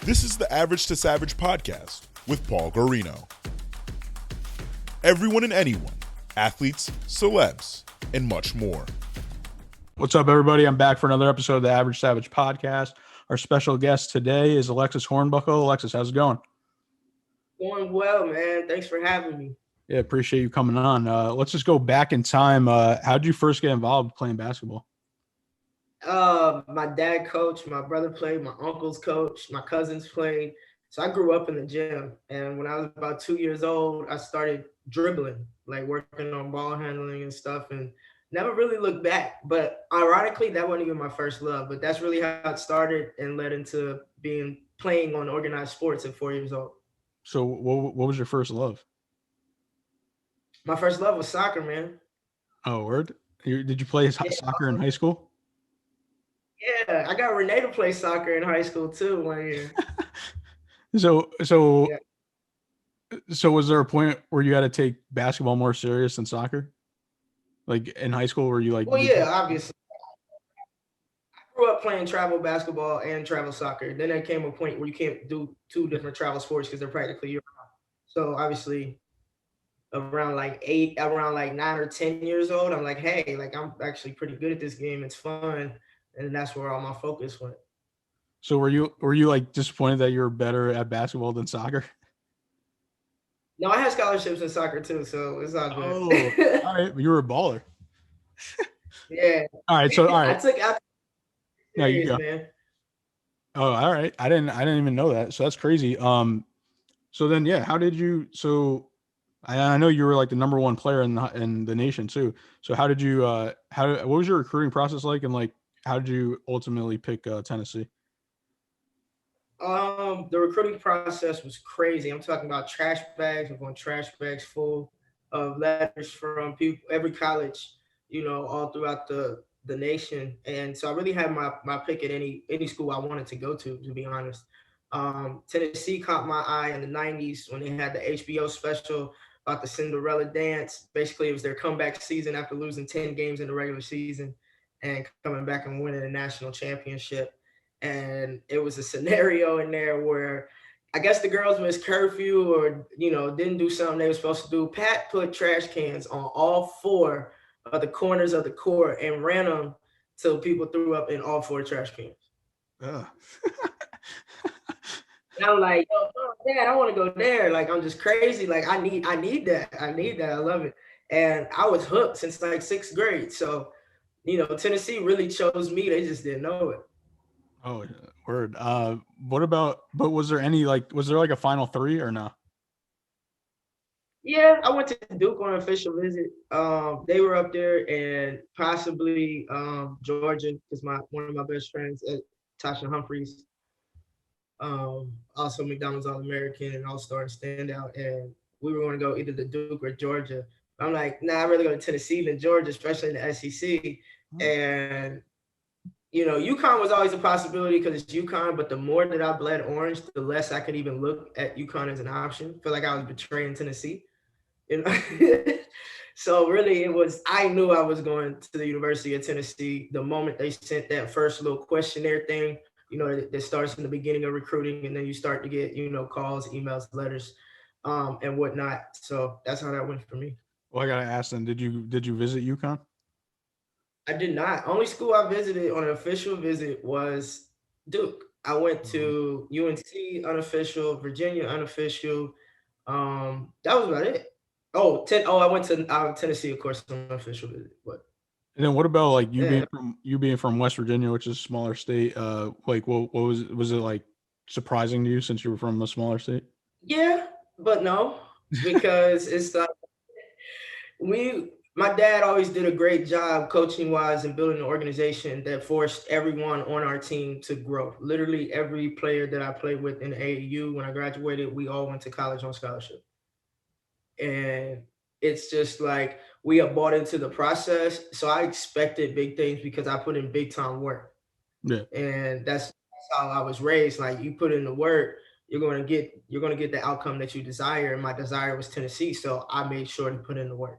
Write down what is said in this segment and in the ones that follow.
This is the Average to Savage podcast with Paul Guarino. Everyone and anyone, athletes, celebs, and much more. What's up, everybody? I'm back for another episode of the Average Savage podcast. Our special guest today is Alexis Hornbuckle. Alexis, how's it going? Going well, man. Thanks for having me. Yeah, appreciate you coming on. Let's just go back in time. How did you first get involved playing basketball? My dad coached, my brother played, my uncles coached, my cousins played. So I grew up in the gym. And when I was about 2 years old, I started dribbling, like working on ball handling and stuff, and never really looked back. But ironically, that wasn't even my first love. But that's really how it started and led into playing on organized sports at 4 years old. So what was your first love? My first love was soccer, man. Oh, word? Did you play soccer in high school? Yeah, I got Renee to play soccer in high school too 1 year. So was there a point where you had to take basketball more serious than soccer? Like in high school, were you like? Well, yeah, obviously. I grew up playing travel basketball and travel soccer. Then there came a point where you can't do two different travel sports because they're practically year-round. So obviously, around like 9 or 10 years old, I'm like, hey, like I'm actually pretty good at this game. It's fun. And that's where all my focus went. So were you like disappointed that you were better at basketball than soccer? No, I had scholarships in soccer too, so it's all good. Oh, all right. You were a baller. Yeah. All right. So all right. I took yeah, you go. Man. Oh, all right. I didn't even know that. So that's crazy. So then, yeah, how did you? So I know you were like the number one player in the nation too. So how did you? What was your recruiting process like, and like how did you ultimately pick Tennessee? The recruiting process was crazy. I'm talking about trash bags. I'm going trash bags full of letters from people, every college, all throughout the nation. And so I really had my pick at any school I wanted to go to be honest. Tennessee caught my eye in the 90s when they had the HBO special about the Cinderella dance. Basically, it was their comeback season after losing 10 games in the regular season and coming back and winning a national championship. And it was a scenario in there where I guess the girls missed curfew or, didn't do something they were supposed to do. Pat put trash cans on all four of the corners of the court and ran them till people threw up in all four trash cans. And I'm like, yo, Dad, I want to go there. Like, I'm just crazy. Like, I need that. I need that. I love it. And I was hooked since like sixth grade. So, Tennessee really chose me. They just didn't know it. Oh, word. But was there like a Final Three or no? Yeah, I went to Duke on an official visit. They were up there and possibly Georgia, because one of my best friends, Tasha Humphreys, also McDonald's All-American and All-Star and Standout, and we were going to go either to Duke or Georgia. I'm like, nah, I'd rather go to Tennessee than Georgia, especially in the SEC. And UConn was always a possibility because it's UConn, but the more that I bled orange, the less I could even look at UConn as an option. I feel like I was betraying Tennessee. So really I knew I was going to the University of Tennessee the moment they sent that first little questionnaire thing, that starts in the beginning of recruiting, and then you start to get, calls, emails, letters, and whatnot. So that's how that went for me. Well, I gotta ask then, did you visit UConn? I did not. Only school I visited on an official visit was Duke. I went to UNC unofficial, Virginia unofficial. That was about it. I went to Tennessee, of course, on an official visit. But and then what about like you being from West Virginia, which is a smaller state? Like what was it like surprising to you since you were from a smaller state? Yeah, but no, because it's like my dad always did a great job coaching wise and building an organization that forced everyone on our team to grow. Literally every player that I played with in AAU, when I graduated, we all went to college on scholarship. And it's just like we have bought into the process. So I expected big things because I put in big time work. Yeah. And that's how I was raised. Like, you put in the work, you're going to get the outcome that you desire. And my desire was Tennessee. So I made sure to put in the work.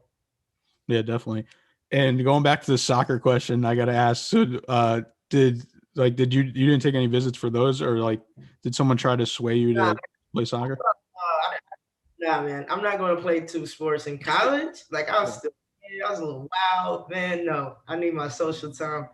Yeah, definitely. And going back to the soccer question, I got to ask, so Like, you didn't take any visits for those, or like, did someone try to sway you to play soccer? Nah, man, I'm not going to play 2 sports in college. Like, I was a little wild, man. No, I need my social time.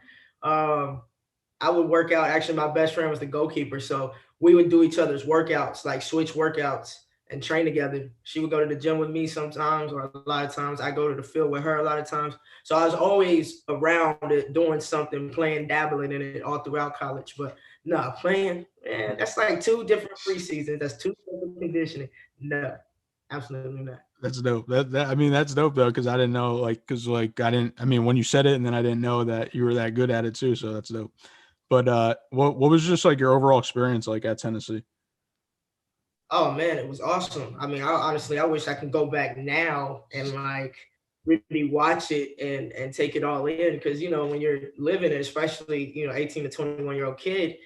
I would work out. Actually, my best friend was the goalkeeper, so we would do each other's workouts, like switch workouts and train together. She would go to the gym with me sometimes, or a lot of times I go to the field with her a lot of times. So I was always around it, doing something, playing, dabbling in it all throughout college. But no, playing, man, that's like 2 different preseasons. That's 2 different conditioning. No, absolutely not. That's dope. I mean, that's dope though, because I didn't know, like, because like I didn't. I mean, when you said it, and then I didn't know that you were that good at it too. So that's dope. But what was just like your overall experience like at Tennessee? Oh man, it was awesome. I mean, I wish I could go back now and like really watch it and take it all in, because when you're living it, especially 18 to 21-year-old kid,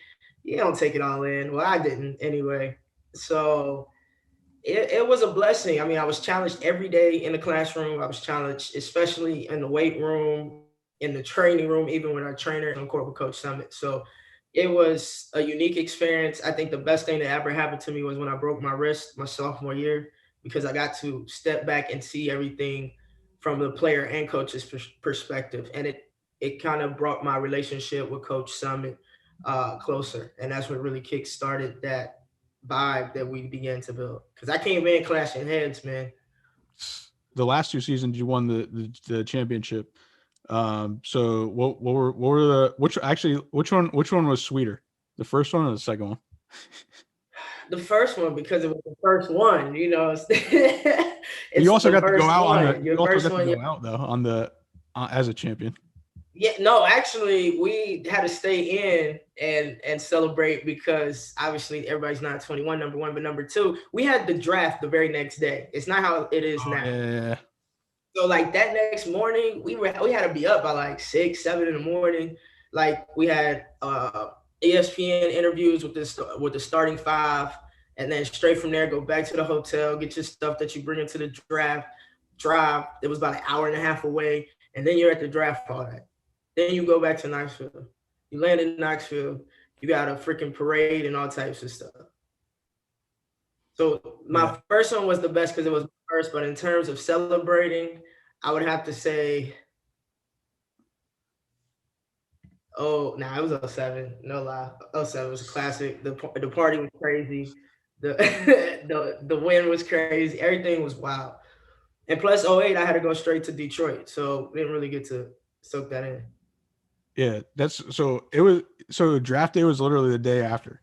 you don't take it all in. Well, I didn't anyway. So it was a blessing. I mean, I was challenged every day in the classroom. I was challenged, especially in the weight room, in the training room, even with our trainer on court with Coach Summit. So it was a unique experience. I think the best thing that ever happened to me was when I broke my wrist my sophomore year, because I got to step back and see everything from the player and coach's perspective. And it kind of brought my relationship with Coach Summit closer. And that's what really kick-started that vibe that we began to build. Because I came in clashing heads, man. The last 2 seasons you won the championship. So what were which one was sweeter? The first one or the second one? The first one, because it was the first one, it's you also got to go out one. on the you also got to go out though on the as a champion. Yeah, no, actually, we had to stay in and celebrate, because obviously everybody's not 21, number one, but number two, we had the draft the very next day. It's not how it is now. Yeah. So like that next morning, we had to be up by like 6, 7 in the morning. Like we had ESPN interviews with the starting 5, and then straight from there go back to the hotel, get your stuff that you bring into the draft. Drive. It was about an hour and a half away, and then you're at the draft all that. Then you go back to Knoxville. You land in Knoxville. You got a freaking parade and all types of stuff. So my first one was the best because it was first, but in terms of celebrating, I would have to say, it was 07. No lie. 07 was a classic. The party was crazy. The win was crazy. Everything was wild. And plus 08, I had to go straight to Detroit. So didn't really get to soak that in. Yeah, draft day was literally the day after.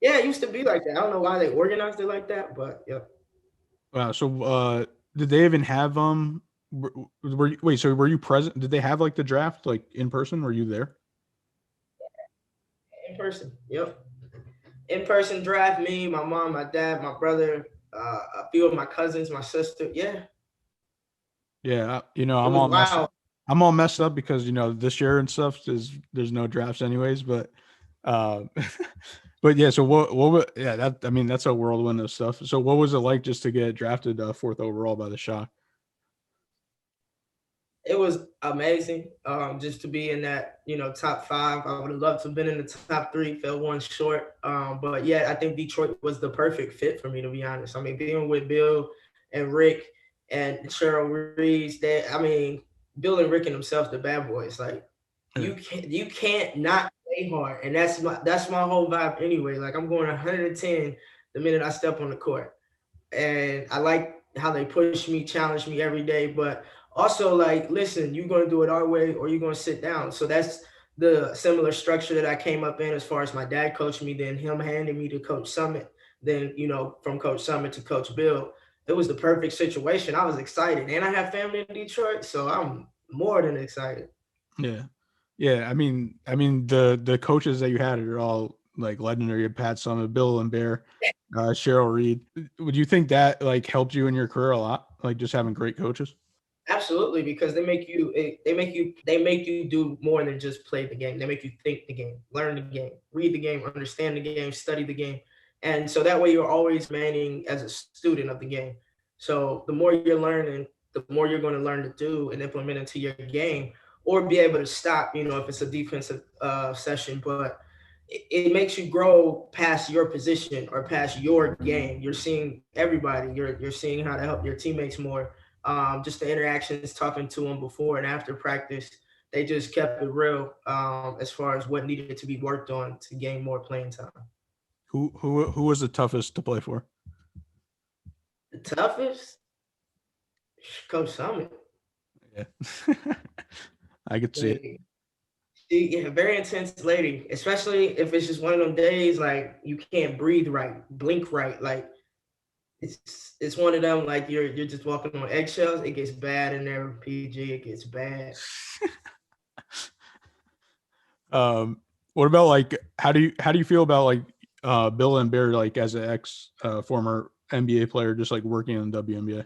Yeah, it used to be like that. I don't know why they organized it like that, but yeah. Wow. So did they even have were you present? Did they have like the draft like in person? Were you there? In person. Yep. In person draft, me, my mom, my dad, my brother, a few of my cousins, my sister. Yeah. Yeah, I'm all messed up because this year and stuff there's no drafts anyways, but but yeah, so that's a whirlwind of stuff. So what was it like just to get drafted 4th overall by the Shock? It was amazing. Just to be in that, top 5. I would have loved to have been in the top 3, fell one short. But yeah, I think Detroit was the perfect fit for me, to be honest. I mean, being with Bill and Rick and Cheryl Reeves, Bill and Rick and themselves, the bad boys, like you can't not play hard. And that's my whole vibe anyway. Like I'm going 110 the minute I step on the court. And I like how they push me, challenge me every day, but also like, listen, you're going to do it our way or you're going to sit down. So that's the similar structure that I came up in as far as my dad coached me, then him handing me to Coach Summit, then, from Coach Summit to Coach Bill. It was the perfect situation. I was excited, and I have family in Detroit, so I'm more than excited. Yeah. Yeah. I mean, the coaches that you had are all like legendary. Pat Summit, Bill and Bear, Cheryl Reed. Would you think that like helped you in your career a lot? Like just having great coaches? Absolutely, because they make you do more than just play the game. They make you think the game, learn the game, read the game, understand the game, study the game. And so that way you're always remaining as a student of the game. So the more you're learning, the more you're going to learn to do and implement into your game, or be able to stop, if it's a defensive session. But it makes you grow past your position or past your game. You're seeing everybody. You're seeing how to help your teammates more. Just the interactions, talking to them before and after practice, they just kept it real as far as what needed to be worked on to gain more playing time. Who was the toughest to play for? The toughest? Coach Summit. Yeah. I could see it. Yeah, very intense lady, especially if it's just one of them days like you can't breathe right, blink right. Like it's one of them like you're just walking on eggshells. It gets bad in there, PG. It gets bad. What about like how do you feel about like Bill and Bear, like as an ex former NBA player, just like working in the WNBA?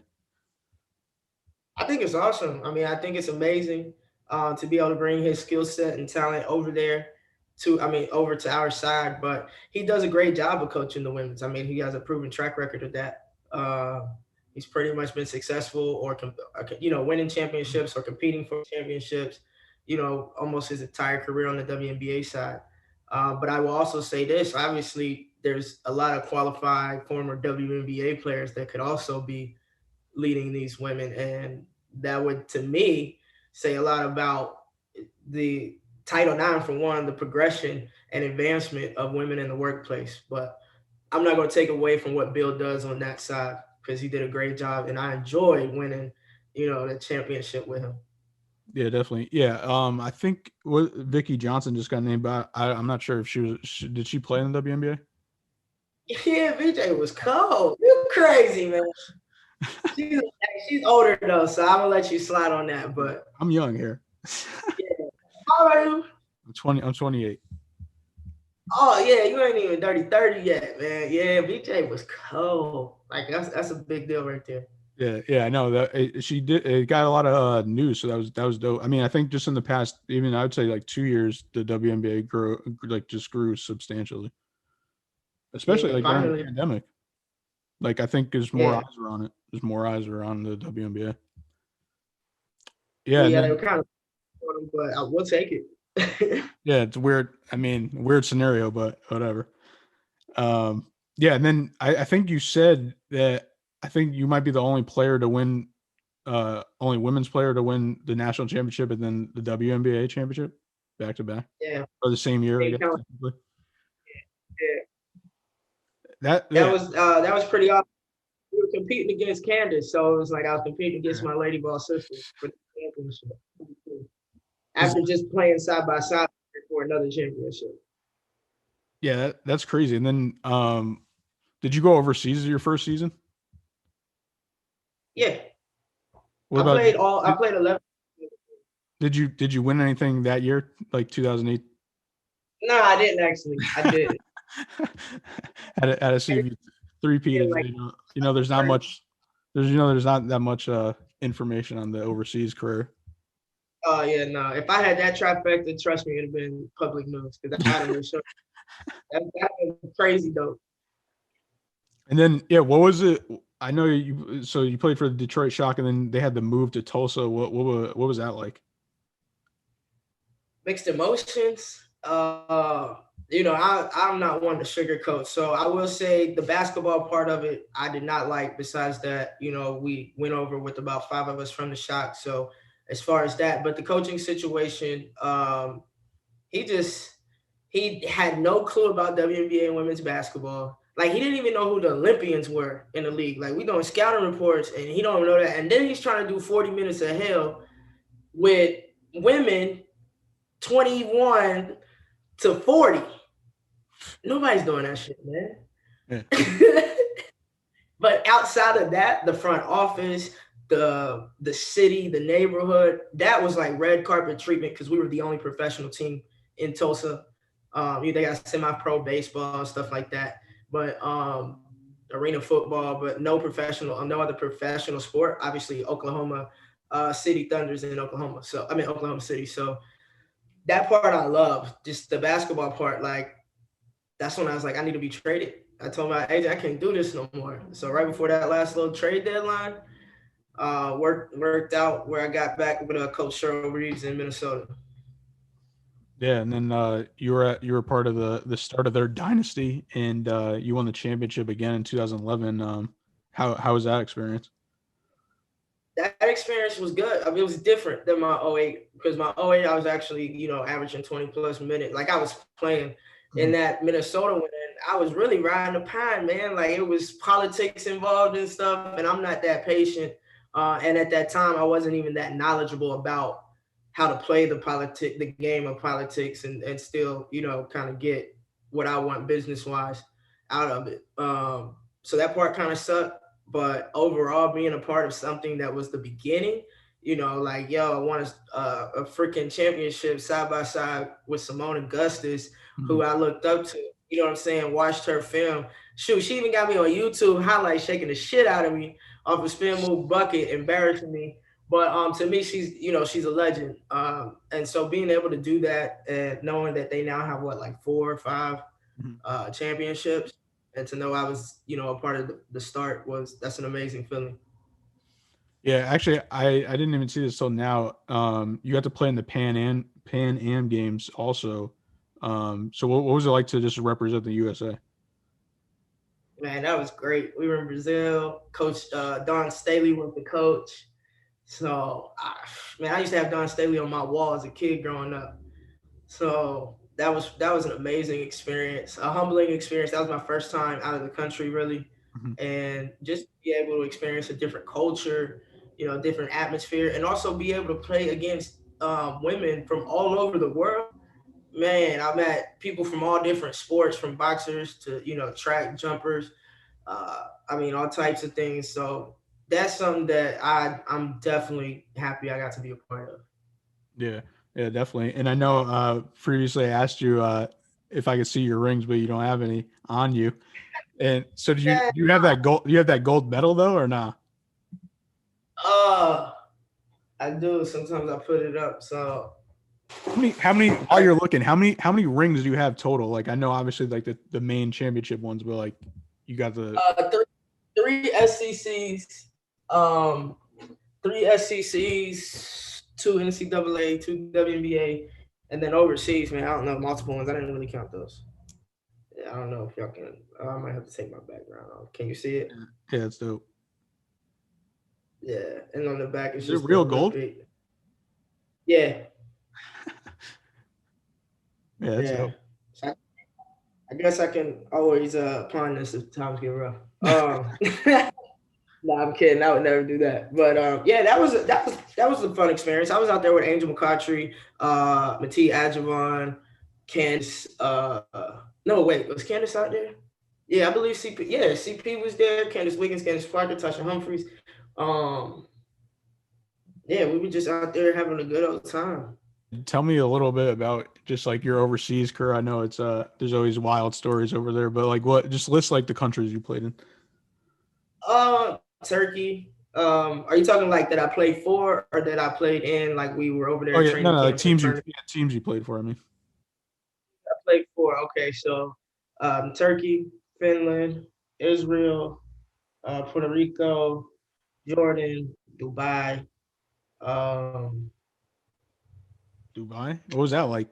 I think it's awesome. I mean, I think it's amazing to be able to bring his skill set and talent over to our side. But he does a great job of coaching the women's. I mean, he has a proven track record of that. He's pretty much been successful or winning championships or competing for championships, almost his entire career on the WNBA side. But I will also say this, obviously, there's a lot of qualified former WNBA players that could also be leading these women. And that would, to me, say a lot about the Title IX, for one, the progression and advancement of women in the workplace. But I'm not going to take away from what Bill does on that side because he did a great job. And I enjoyed winning, the championship with him. Yeah, definitely. Yeah. I think Vicky Johnson just got named, but I'm not sure if did she play in the WNBA? Yeah, VJ was cold. You're crazy, man. She's older though, so I'm gonna let you slide on that. But I'm young here. Yeah. How old are you? I'm 28. Oh yeah, you ain't even 30 yet, man. Yeah, VJ was cold. Like that's a big deal right there. Yeah, I know that she did. It got a lot of news, so that was dope. I mean, I think just in the past, even I would say like 2 years, the WNBA grew substantially, especially during the pandemic. Like I think there's more eyes are on it. There's more eyes are on the WNBA. Yeah, they were kind of, but we'll take it. Yeah, it's weird. I mean, weird scenario, but whatever. Yeah, and then I think you said that I think you might be the only player to win, only women's player to win the national championship and then the WNBA championship back to back. Yeah, or the same year. I guess, yeah. That was pretty awesome. We were competing against Candace, so it was like I was competing against my lady ball sister for the championship. After just playing side by side for another championship. Yeah, that's crazy. And then, did you go overseas your first season? Yeah. I played 11. Did you win anything that year, like 2008? No, I didn't actually. I didn't. Had to see if you three-peated. Like, there's not much. There's not that much information on the overseas career. Oh yeah, no. If I had that trifecta, trust me, it'd have been public news because I had sure. That was crazy though. And then, yeah, what was it? I know you. So you played for the Detroit Shock, and then they had to move to Tulsa. What was that like? Mixed emotions. I'm not one to sugarcoat. So I will say the basketball part of it, I did not like. Besides that, we went over with about 5 of us from the Shock. So as far as that, but the coaching situation, he had no clue about WNBA and women's basketball. Like he didn't even know who the Olympians were in the league. Like we doing scouting reports and he don't know that. And then he's trying to do 40 minutes of hell with women 21 to 40. Nobody's doing that shit, man. Yeah. But outside of that, the front office, the city, the neighborhood, that was like red carpet treatment because we were the only professional team in Tulsa. They got semi-pro baseball and stuff like that, but arena football, but no other professional sport. Obviously, Oklahoma City Thunders in Oklahoma. So Oklahoma City. So that part I love. Just the basketball part. Like that's when I was like, I need to be traded. I told my agent I can't do this no more. So right before that last little trade deadline, Worked out where I got back with Coach Cheryl Reeves in Minnesota. Yeah, and then you were part of the start of their dynasty, and you won the championship again in 2011. How was that experience? That experience was good. I mean, it was different than my 08 because my 08 I was actually averaging 20+ minutes. Like I was playing in that Minnesota win. I was really riding the pine, man. Like it was politics involved and stuff, and I'm not that patient. And at that time, I wasn't even that knowledgeable about how to play the game of politics, and still, kind of get what I want business wise out of it. So that part kind of sucked. But overall, being a part of something that was the beginning, like, I won a freaking championship side by side with Simone Augustus, who I looked up to. You know what I'm saying? Watched her film. Shoot, she even got me on YouTube highlights shaking the shit out of me off a spin move bucket, embarrassing me. But to me, she's a legend. And so being able to do that and knowing that they now have like 4 or 5 championships, and to know I was, a part of the start that's an amazing feeling. Yeah, actually, I didn't even see this till now. You got to play in the Pan Am games also. So what was it like to just represent the USA? Man, that was great. We were in Brazil. Coach Don Staley was the coach. So, I used to have Don Staley on my wall as a kid growing up. So that was an amazing experience, a humbling experience. That was my first time out of the country, really, and just be able to experience a different culture, different atmosphere, and also be able to play against women from all over the world. Man, I met people from all different sports, from boxers to track jumpers. All types of things. So that's something that I'm definitely happy I got to be a part of. Yeah, definitely. And I know previously I asked you if I could see your rings, but you don't have any on you. And so do you have that gold? You have that gold medal though, or not? I do. Sometimes I put it up. So how many while you're looking, how many rings do you have total? Like I know obviously like the main championship ones, but like you got the three SECs, 2 NCAA, 2 WNBA, and then overseas, man, I don't know, multiple ones. I didn't really count those. Yeah, I don't know if y'all can. I might have to take my background off. Can you see it? Yeah, it's dope. Yeah, and on the back it's Is just it real gold? Yeah. Yeah, that's dope. So I guess I can always pawn this if times get rough. No, I'm kidding. I would never do that. But that was a fun experience. I was out there with Angel McCoughtry, Matee Adjavon, Candace. No, wait, was Candace out there? Yeah, I believe CP. Yeah, CP was there. Candace Wiggins, Candace Parker, Tasha Humphries. We were just out there having a good old time. Tell me a little bit about just like your overseas career. I know it's there's always wild stories over there, but like what? Just list like the countries you played in. Turkey. Are you talking like that I played for, or that I played in? Like we were over there. Oh yeah, no, like teams you played for. I mean, I played for. Okay, so Turkey, Finland, Israel, Puerto Rico, Jordan, Dubai. Dubai. What was that like?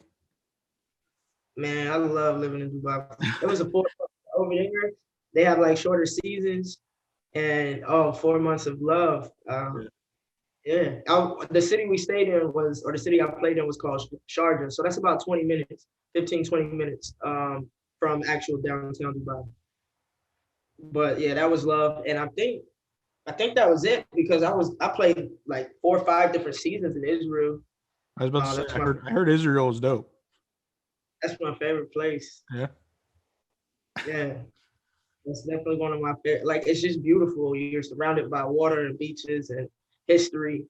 Man, I love living in Dubai. It was a 4 months over there. They have like shorter seasons, and 4 months of love. The city we stayed in or the city I played in was called Sharjah. So that's about 20 minutes, 20 minutes from actual downtown Dubai. But yeah, that was love. And I think that was it, because I played like 4 or 5 different seasons in Israel. I was about to say, I heard Israel was dope. That's my favorite place. Yeah. Yeah. It's definitely one of my favorite. Like, it's just beautiful. You're surrounded by water and beaches and history,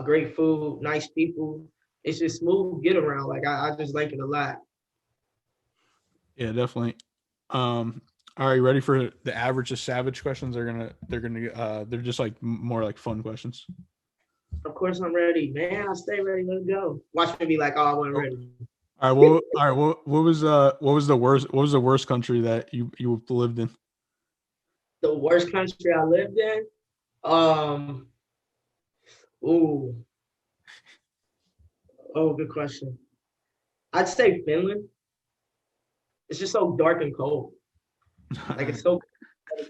great food, nice people. It's just smooth get around. Like, I just like it a lot. Yeah, definitely. Are you ready for the average of savage questions? They're just like more like fun questions. Of course I'm ready, man. I stay ready. Let's go. Watch me be like, I wasn't ready. All right. What was the worst country that you lived in? The worst country I lived in? Ooh. Oh, good question. I'd say Finland. It's just so dark and cold. Like it's so like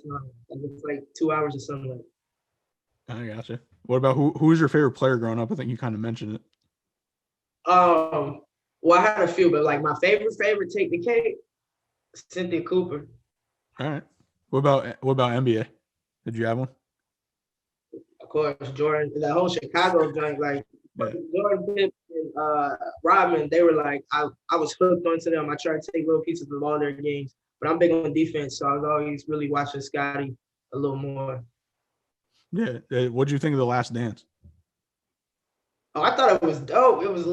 it's like 2 hours of sunlight. I gotcha. What about who's your favorite player growing up? I think you kind of mentioned it. Well, I had a few, but like my favorite take the cake, Cynthia Cooper. All right. What about NBA? Did you have one? Of course, Jordan, that whole Chicago joint, like Yeah. Jordan, Pippen, and Rodman, they were like, I was hooked onto them. I tried to take little pieces of all their games, but I'm big on defense, so I was always really watching Scotty a little more. Yeah. What'd you think of The Last Dance? Oh, I thought it was dope. It was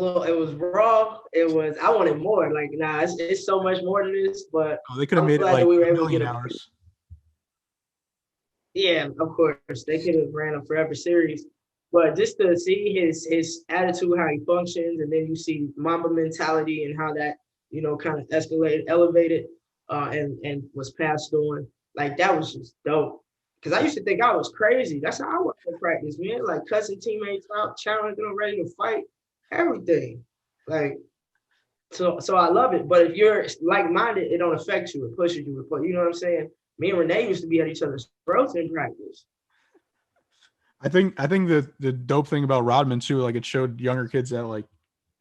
raw. I wanted more. Like, nah, it's so much more than this, but they could have made it like we were a able to million get hours. Yeah, of course. They could have ran a forever series. But just to see his attitude, how he functions, and then you see Mamba mentality and how that, kind of elevated, and was passed on. Like that was just dope. Because I used to think I was crazy. That's how I was in practice, man. Like cussing teammates out, challenging them, ready to fight, everything. Like, so I love it. But if you're like-minded, it don't affect you. It pushes you. You know what I'm saying? Me and Renee used to be at each other's throats in practice. I think the dope thing about Rodman too, like it showed younger kids that like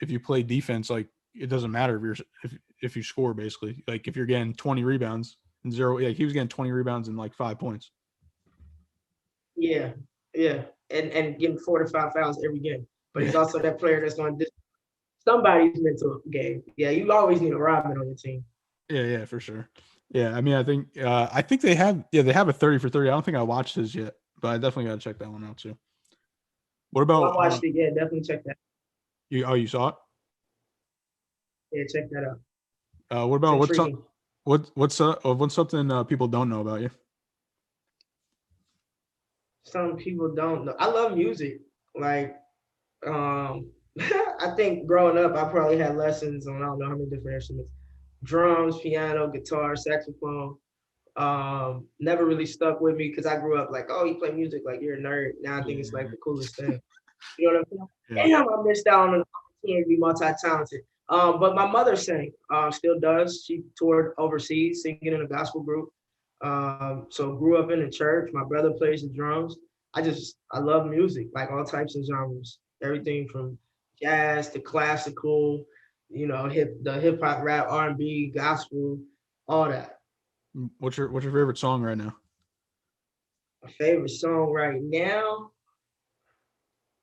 if you play defense, like it doesn't matter if you score basically. Like if you're getting 20 rebounds and zero, like he was getting 20 rebounds and like 5 points. Yeah, and getting 4 to 5 fouls every game. But he's also that player that's going to somebody's mental game. Yeah, you always need a Rodman on your team. Yeah, for sure. Yeah, I mean, I think they have a 30 for 30. I don't think I watched his yet, but I definitely got to check that one out too. What about? I watched it. Yeah, definitely check that. You saw it? Yeah, check that out. What about what's something people don't know about you? Some people don't know. I love music. Like, I think growing up, I probably had lessons on I don't know how many different instruments: drums, piano, guitar, saxophone. Never really stuck with me because I grew up like, oh, you play music, like you're a nerd. Now I think it's like the coolest thing. You know what I'm saying? Yeah. Damn, I missed out on an opportunity to be multi-talented. But my mother sang, still does. She toured overseas singing in a gospel group. So grew up in the church. My brother plays the drums. I love music, like all types of genres, everything from jazz to classical, the hip hop, rap, R&B, gospel, all that. What's your favorite song right now? My favorite song right now,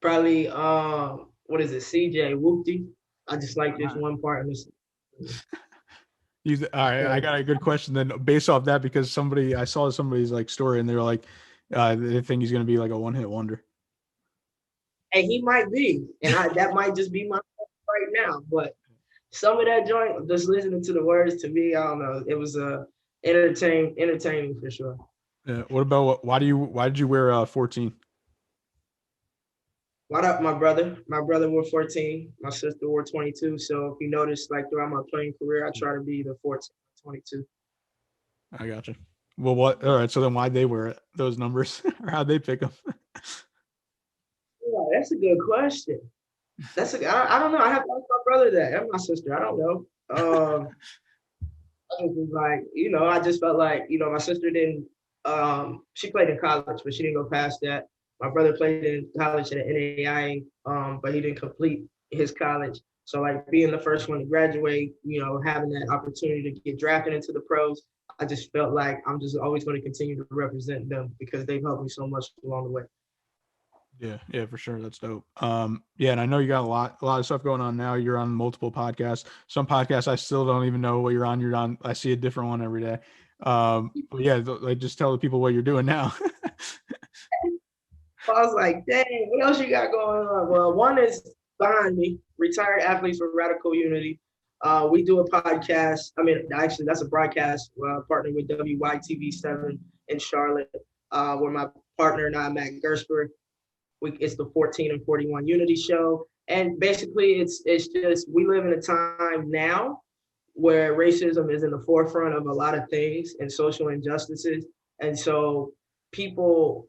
probably what is it? CJ Whoopty. I just like this one part in this. All right, I got a good question then based off that because I saw somebody's like story and they were like, they think he's gonna be like a one-hit wonder. And he might be, and that might just be my right now. But some of that joint, just listening to the words, to me, I don't know. It was entertaining for sure. Yeah. What about why did you wear 14? What up, my brother? My brother wore 14. My sister wore 22. So if you notice, like throughout my playing career, I try to be the 14, 22. I gotcha. Well, what? All right. So then, why'd they wear those numbers, or how'd they pick them? Yeah, that's a good question. I don't know. I have to ask my brother that and my sister. I don't know. I was like, I just felt like, my sister didn't. She played in college, but she didn't go past that. My brother played in college at NAIA, but he didn't complete his college. So like being the first one to graduate, having that opportunity to get drafted into the pros, I just felt like I'm just always going to continue to represent them because they've helped me so much along the way. Yeah, for sure. That's dope. Yeah, and I know you got a lot of stuff going on now. You're on multiple podcasts. Some podcasts I still don't even know what you're on. You're on. I see a different one every day. But yeah, like just tell the people what you're doing now. I was like, dang, what else you got going on? Well, one is behind me, Retired Athletes for Radical Unity. We do a podcast. I mean, actually, that's a broadcast partnering with WYTV7 in Charlotte, where my partner and I, Matt Gersper, it's the 14 and 41 Unity Show. And basically, it's just we live in a time now where racism is in the forefront of a lot of things and social injustices. And so people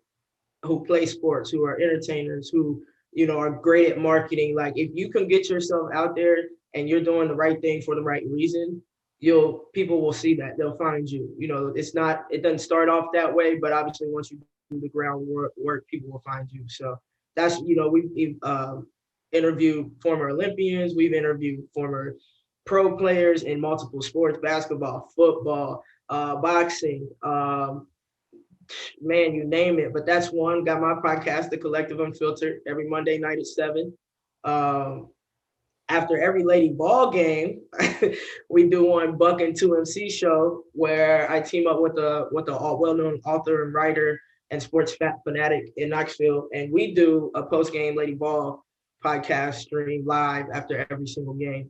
who play sports, who are entertainers, who are great at marketing. Like if you can get yourself out there and you're doing the right thing for the right reason, people will see that. They'll find you. It doesn't start off that way, but obviously once you do the groundwork, people will find you. So that's, we've interviewed former Olympians, we've interviewed former pro players in multiple sports, basketball, football, boxing, man, you name it. But that's one. Got my podcast, The Collective Unfiltered, every Monday night at 7. After every lady ball game, we do one Buck and 2MC show where I team up with a well-known author and writer and sports fanatic in Knoxville, and we do a post-game lady ball podcast stream live after every single game.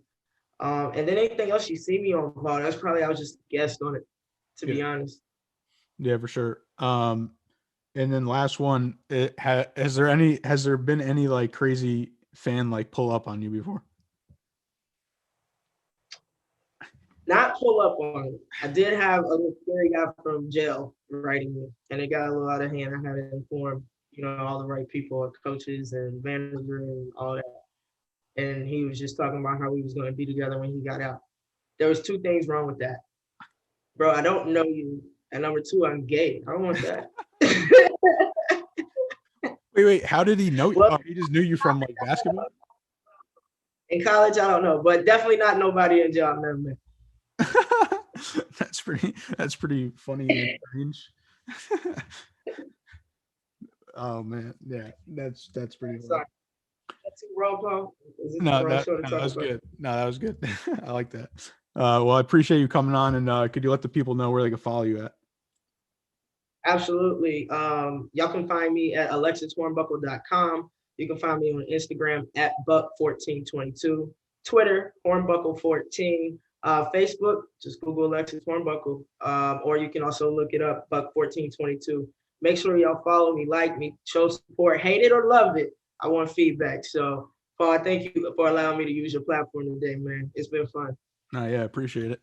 And then anything else you see me on, I was just a guest on it, to be honest. Yeah, for sure. And then last one, has there been any like crazy fan like pull up on you before? Not pull up on it. I did have a little scary guy from jail writing me, and it got a little out of hand. I had to inform, all the right people, coaches and manager and all that. And he was just talking about how we was going to be together when he got out. There was 2 things wrong with that. Bro, I don't know you. And number 2, I'm gay. I don't want that. Wait. How did he know you? Well, he just knew you from like basketball? In college, I don't know. But definitely not nobody in jail I've never met. That's pretty funny and strange. Oh man, yeah, that's pretty funny. That's too raw, Paul. No, that was good. No, that was good. I like that. Well, I appreciate you coming on, and could you let the people know where they can follow you at? Absolutely. Y'all can find me at alexishornbuckle.com. You can find me on Instagram at Buck1422, Twitter Hornbuckle14, Facebook just Google Alexis Hornbuckle, or you can also look it up Buck1422. Make sure y'all follow me, like me, show support, hate it or love it. I want feedback. So, Paul, thank you for allowing me to use your platform today, man. It's been fun. Yeah, appreciate it.